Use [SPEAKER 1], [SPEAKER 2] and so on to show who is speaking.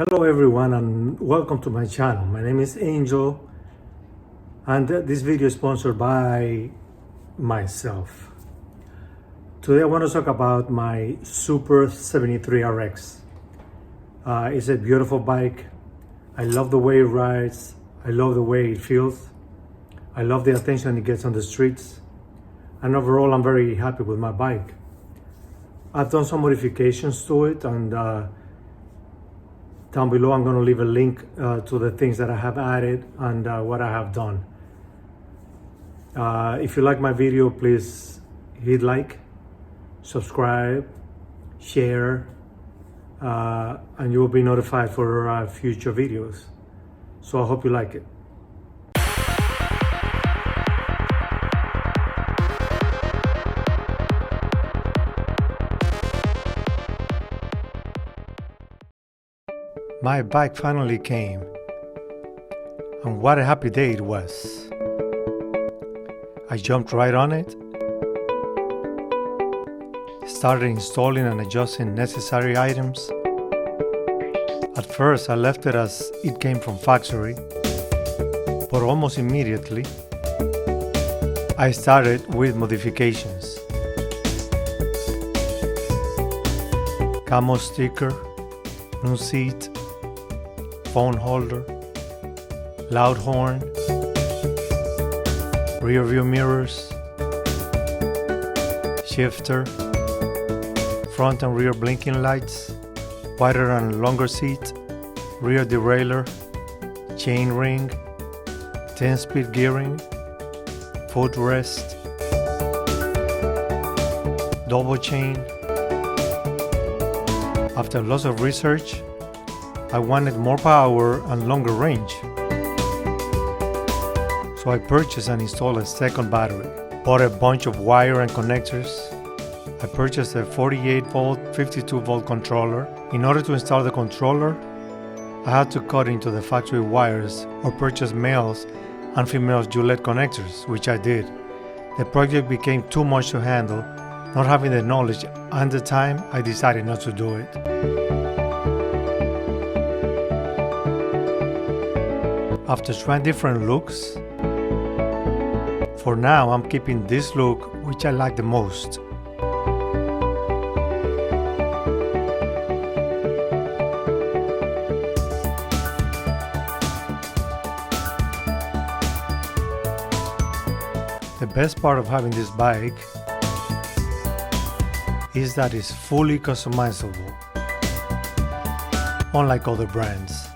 [SPEAKER 1] Hello everyone and welcome to my channel. My name is Angel and this video is sponsored by myself. Today I want to talk about my Super 73 RX. It's a beautiful bike. I love the way it rides. I love the way it feels. I love the attention it gets on the streets. And overall I'm very happy with my bike. I've done some modifications to it and down below I'm going to leave a link to the things that I have added and what I have done. If you like my video, please hit like, subscribe, share, and you will be notified for future videos. So I hope you like it. My bike finally came, and what a happy day it was. I jumped right on it, started installing and adjusting necessary items. At first I left it as it came from factory, but almost immediately I started with modifications. Camo sticker, new seat, phone holder, loud horn, rear view mirrors, shifter, front and rear blinking lights, wider and longer seat, rear derailleur, chainring, 10-speed gearing, footrest, double chain. After lots of research, I wanted more power and longer range. So I purchased and installed a second battery. Bought a bunch of wire and connectors. I purchased a 48 volt, 52 volt controller. In order to install the controller, I had to cut into the factory wires or purchase males and females Julet connectors, which I did. The project became too much to handle. Not having the knowledge and the time, I decided not to do it. After trying different looks, for now I'm keeping this look which I like the most. The best part of having this bike is that it's fully customizable, unlike other brands.